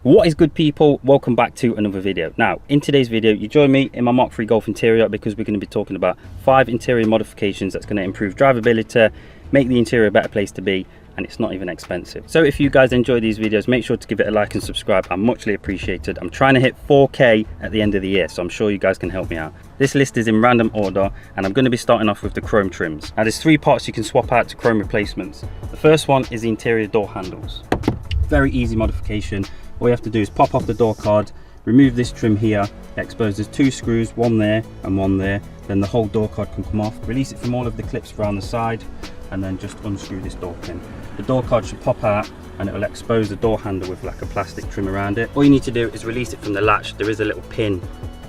What is good, people? Welcome back to another video. Now, in today's video, you join me in my Mark 3 Golf interior because we're going to be talking about 5 interior modifications that's going to improve drivability, make the interior a better place to be, and it's not even expensive. So if you guys enjoy these videos, make sure to give it a like and subscribe. I'm muchly appreciated. I'm trying to hit 4K at the end of the year, so I'm sure you guys can help me out. This list is in random order, and I'm going to be starting off with the chrome trims. Now, there's 3 parts you can swap out to chrome replacements. The first one is the interior door handles. Very easy modification. All you have to do is pop off the door card, remove this trim here, it exposes 2 screws, one there and one there, then the whole door card can come off. Release it from all of the clips around the side, and then just unscrew this door pin. The door card should pop out and it will expose the door handle with like a plastic trim around it. All you need to do is release it from the latch. There is a little pin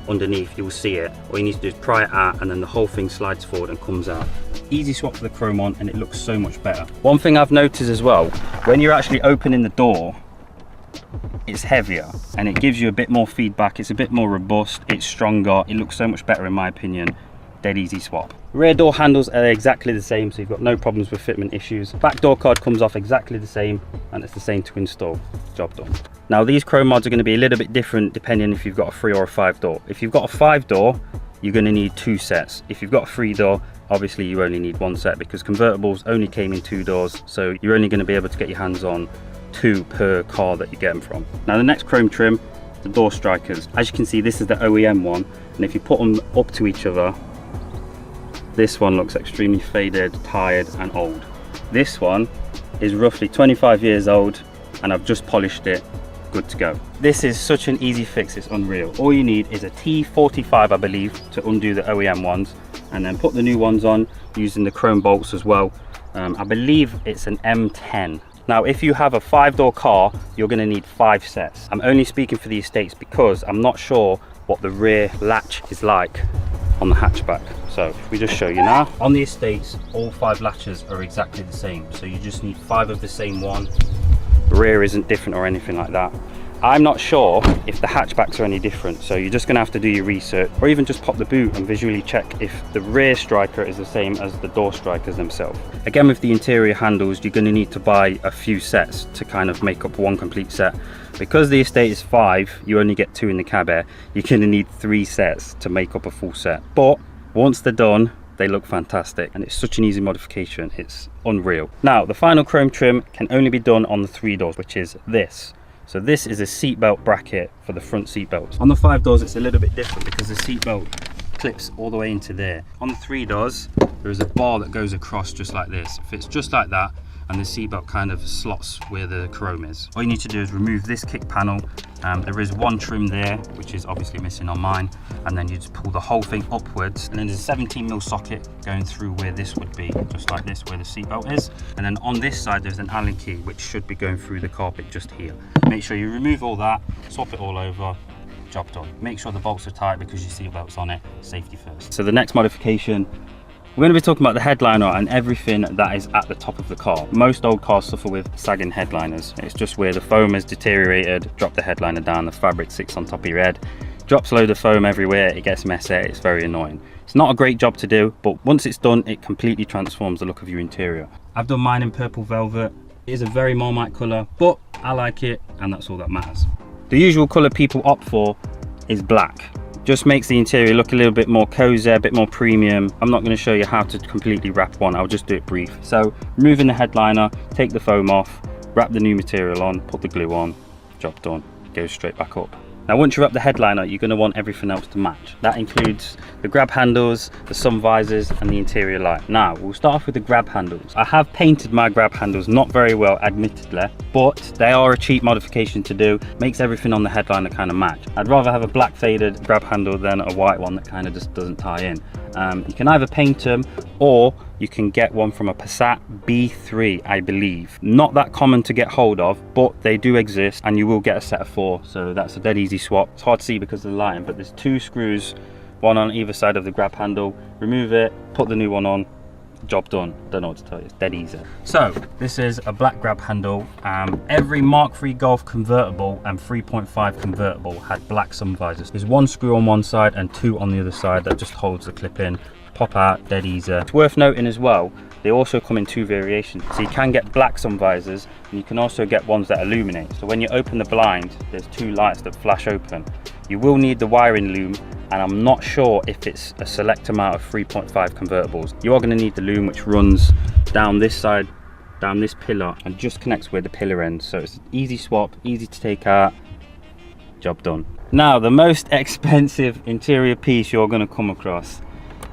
underneath, you will see it. All you need to do is pry it out, and then the whole thing slides forward and comes out. Easy swap for the chrome on, and it looks so much better. One thing I've noticed as well, when you're actually opening the door, it's heavier and it gives you a bit more feedback. It's a bit more robust, it's stronger, it looks so much better in my opinion. Dead easy swap. Rear door handles are exactly the same, so you've got no problems with fitment issues. Back door card comes off exactly the same, and it's the same to install. Job done. Now, these chrome mods are going to be a little bit different depending if you've got a 3 or a 5 door. If you've got a 5 door, you're going to need 2 sets. If you've got a 3 door, obviously you only need 1 set, because convertibles only came in 2 doors, so you're only going to be able to get your hands on 2 per car that you get them from. Now, the next chrome trim, the door strikers. As you can see, this is the OEM one, and if you put them up to each other, this one looks extremely faded, tired and old. This one is roughly 25 years old, and I've just polished it, good to go. This is such an easy fix, it's unreal. All you need is a T45, I believe, to undo the OEM ones, and then put the new ones on using the chrome bolts as well. I believe it's an M10. Now, if you have a 5-door car, you're going to need 5 sets. I'm only speaking for the estates because I'm not sure what the rear latch is like on the hatchback. So if we just show you now, on the estates, all 5 latches are exactly the same. So you just need 5 of the same one. The rear isn't different or anything like that. I'm not sure if the hatchbacks are any different, so you're just going to have to do your research, or even just pop the boot and visually check if the rear striker is the same as the door strikers themselves. Again, with the interior handles, you're going to need to buy a few sets to kind of make up one complete set. Because the estate is 5, you only get 2 in the cab air, you're going to need 3 sets to make up a full set. But once they're done, they look fantastic, and it's such an easy modification, it's unreal. Now, the final chrome trim can only be done on the 3 doors, which is this. So this is a seatbelt bracket for the front seatbelts. On the 5 doors, it's a little bit different because the seatbelt clips all the way into there. On the 3 doors, there is a bar that goes across just like this. It fits just like that, and the seatbelt kind of slots where the chrome is. All you need to do is remove this kick panel. There is 1 trim there, which is obviously missing on mine, and then you just pull the whole thing upwards, and then there's a 17mm socket going through where this would be, just like this, where the seatbelt is. And then on this side, there's an Allen key, which should be going through the carpet just here. Make sure you remove all that, swap it all over, job done. Make sure the bolts are tight because your seatbelt's on it, safety first. So the next modification, we're going to be talking about the headliner and everything that is at the top of the car. Most old cars suffer with sagging headliners. It's just where the foam has deteriorated, drop the headliner down, the fabric sits on top of your head, drops a load of foam everywhere, it gets messy, it's very annoying. It's not a great job to do, but once it's done, it completely transforms the look of your interior. I've done mine in purple velvet. It is a very Marmite colour, but I like it, and that's all that matters. The usual colour people opt for is black. Just makes the interior look a little bit more cozy, a bit more premium. I'm not going to show you how to completely wrap one, I'll just do it brief. So removing the headliner, take the foam off, wrap the new material on, put the glue on, job done, goes straight back up. Now, once you wrap the headliner, you're going to want everything else to match. That includes the grab handles, the sun visors, and the interior light. Now, we'll start off with the grab handles. I have painted my grab handles, not very well, admittedly, but they are a cheap modification to do. Makes everything on the headliner kind of match. I'd rather have a black faded grab handle than a white one that kind of just doesn't tie in. You can either paint them, or you can get one from a Passat B3, I believe. Not that common to get hold of, but they do exist, and you will get a set of 4, so that's a dead easy swap. It's hard to see because of the lighting, but there's 2 screws, one on either side of the grab handle. Remove it, put the new one on, job done. Don't know what to tell you, it's dead easy. So this is a black grab handle. Every Mark 3 Golf convertible and 3.5 convertible had black sun visors. There's 1 screw on one side and 2 on the other side that just holds the clip in. Pop out, dead easy. It's worth noting as well, they also come in two variations. So you can get black sun visors, and you can also get ones that illuminate. So when you open the blind, there's two lights that flash open. You will need the wiring loom, and I'm not sure if it's a select amount of 3.5 convertibles. You are going to need the loom, which runs down this side, down this pillar, and just connects where the pillar ends. So it's an easy swap, easy to take out, job done. Now, the most expensive interior piece you're going to come across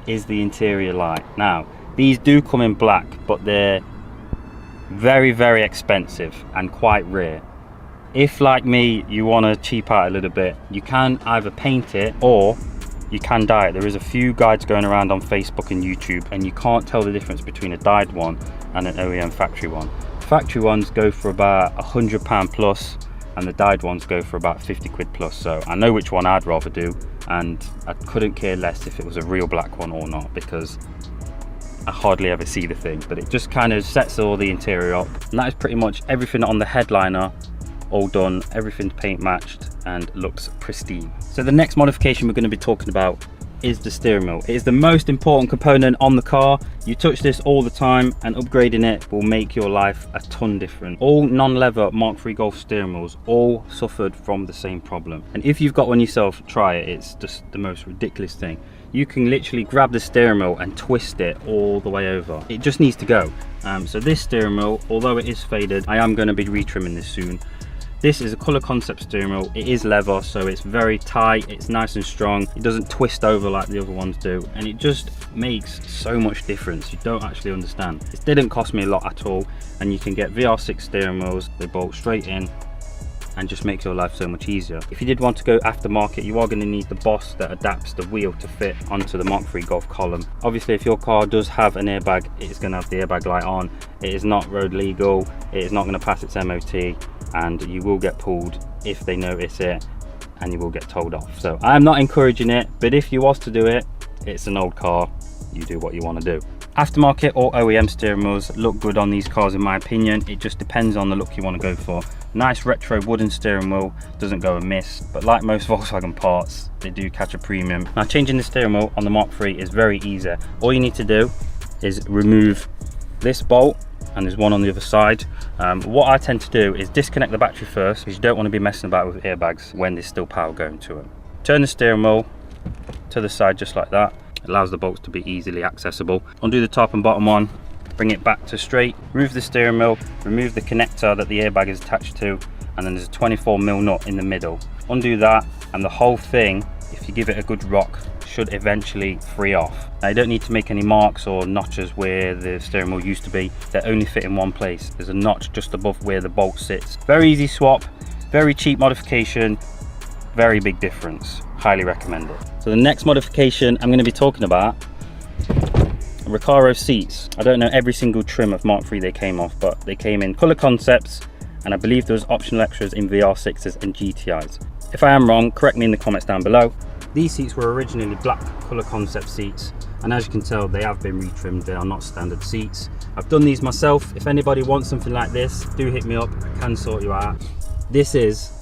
is the interior light. Now, these do come in black, but they're very, very expensive and quite rare. If, like me, you want to cheap out a little bit, you can either paint it or you can dye it. There is a few guides going around on Facebook and YouTube, and you can't tell the difference between a dyed one and an OEM factory one. Factory ones go for about £100 plus, and the dyed ones go for about 50 quid plus. So I know which one I'd rather do, and I couldn't care less if it was a real black one or not, because I hardly ever see the thing. But it just kind of sets all the interior up, and that is pretty much everything on the headliner. All done, everything's paint matched and looks pristine. So the next modification we're going to be talking about is the steering wheel. It is the most important component on the car. You touch this all the time, and upgrading it will make your life a ton different. All non-leather Mark III Golf steering wheels all suffered from the same problem, and if you've got one yourself, try it. It's just the most ridiculous thing. You can literally grab the steering wheel and twist it all the way over. It just needs to go. So this steering wheel, although it is faded, I am going to be retrimming this soon. This is a colour concept steering wheel. It is leather, so it's very tight, it's nice and strong. It doesn't twist over like the other ones do, and it just makes so much difference. You don't actually understand. It didn't cost me a lot at all, and you can get VR6 steering wheels. They bolt straight in and just makes your life so much easier. If you did want to go aftermarket, you are going to need the Boss that adapts the wheel to fit onto the Mark III Golf column. Obviously, if your car does have an airbag, it's going to have the airbag light on. It is not road legal, it is not going to pass its MOT, and you will get pulled if they notice it, and you will get told off. So I'm not encouraging it, but if you was to do it, it's an old car, you do what you want to do. Aftermarket or OEM steering wheels look good on these cars in my opinion. It just depends on the look you want to go for. Nice retro wooden steering wheel doesn't go amiss, but like most Volkswagen parts, they do catch a premium. Now, changing the steering wheel on the Mark III is very easy. All you need to do is remove this bolt, and there's one on the other side. What I tend to do is disconnect the battery first, because you don't want to be messing about with airbags when there's still power going to it. Turn the steering wheel to the side just like that. It allows the bolts to be easily accessible. Undo the top and bottom one, bring it back to straight, remove the steering wheel, remove the connector that the airbag is attached to, and then there's a 24mm nut in the middle. Undo that, and the whole thing, if you give it a good rock, should eventually free off. Now, you don't need to make any marks or notches where the steering wheel used to be. They only fit in one place. There's a notch just above where the bolt sits. Very easy swap, very cheap modification, very big difference. Highly recommend it. So the next modification I'm going to be talking about, Recaro seats. I don't know every single trim of Mark III they came off, but they came in colour concepts, and I believe there was optional extras in VR6s and GTIs. If I am wrong, correct me in the comments down below. These seats were originally black colour concept seats, and as you can tell, they have been retrimmed. They are not standard seats. I've done these myself. If anybody wants something like this, do hit me up. I can sort you out. This is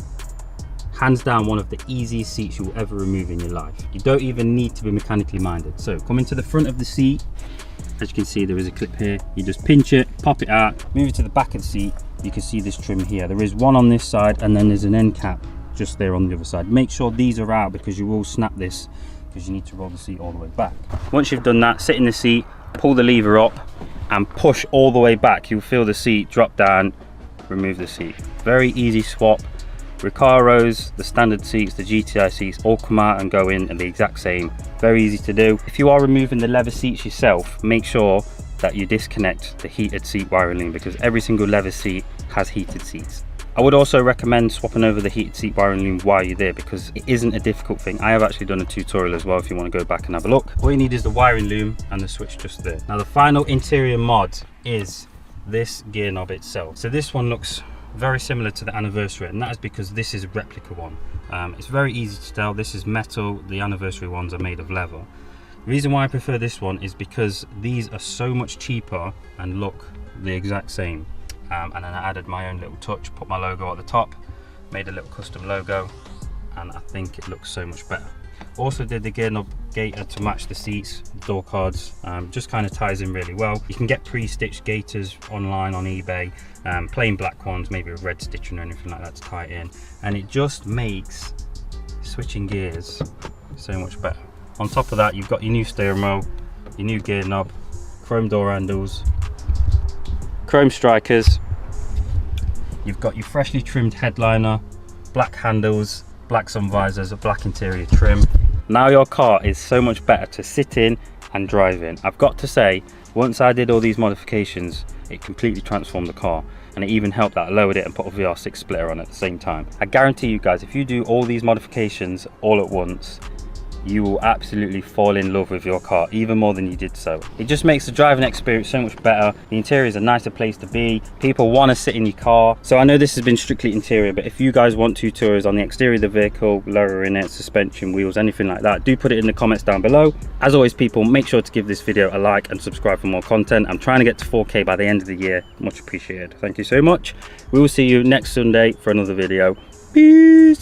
hands down one of the easiest seats you'll ever remove in your life. You don't even need to be mechanically minded. So coming to the front of the seat, as you can see, there is a clip here. You just pinch it, pop it out, move it to the back of the seat. You can see this trim here. There is one on this side, and then there's an end cap just there on the other side. Make sure these are out, because you will snap this, because you need to roll the seat all the way back. Once you've done that, sit in the seat, pull the lever up and push all the way back. You'll feel the seat drop down, remove the seat. Very easy swap. Recaros, the standard seats, the GTI seats all come out and go in the exact same. Very easy to do. If you are removing the leather seats yourself, make sure that you disconnect the heated seat wiring loom, because every single leather seat has heated seats. I would also recommend swapping over the heated seat wiring loom while you're there, because it isn't a difficult thing. I have actually done a tutorial as well if you want to go back and have a look. All you need is the wiring loom and the switch just there. Now, the final interior mod is this gear knob itself. So this one looks very similar to the Anniversary, and that is because this is a replica one. It's very easy to tell. This is metal, the Anniversary ones are made of leather. The reason why I prefer this one is because these are so much cheaper and look the exact same. And then I added my own little touch, put my logo at the top, made a little custom logo, and I think it looks so much better. Also did the gear knob gaiter to match the seats, door cards. Just kind of ties in really well. You can get pre-stitched gaiters online on eBay, plain black ones, maybe with red stitching or anything like that to tie it in, and it just makes switching gears so much better. On top of that, you've got your new steering wheel, your new gear knob, chrome door handles, chrome strikers, you've got your freshly trimmed headliner, black handles, black sun visors, a black interior trim. Now your car is so much better to sit in and drive in. I've got to say, once I did all these modifications, it completely transformed the car, and it even helped that I lowered it and put a VR6 splitter on at the same time. I guarantee you guys, if you do all these modifications all at once, you will absolutely fall in love with your car even more than you did so. It just makes the driving experience so much better. The interior is a nicer place to be. People want to sit in your car. So I know this has been strictly interior, but if you guys want tutorials on the exterior of the vehicle, lowering it, suspension, wheels, anything like that, do put it in the comments down below. As always, people, make sure to give this video a like and subscribe for more content. I'm trying to get to 4K by the end of the year. Much appreciated. Thank you so much. We will see you next Sunday for another video. Peace.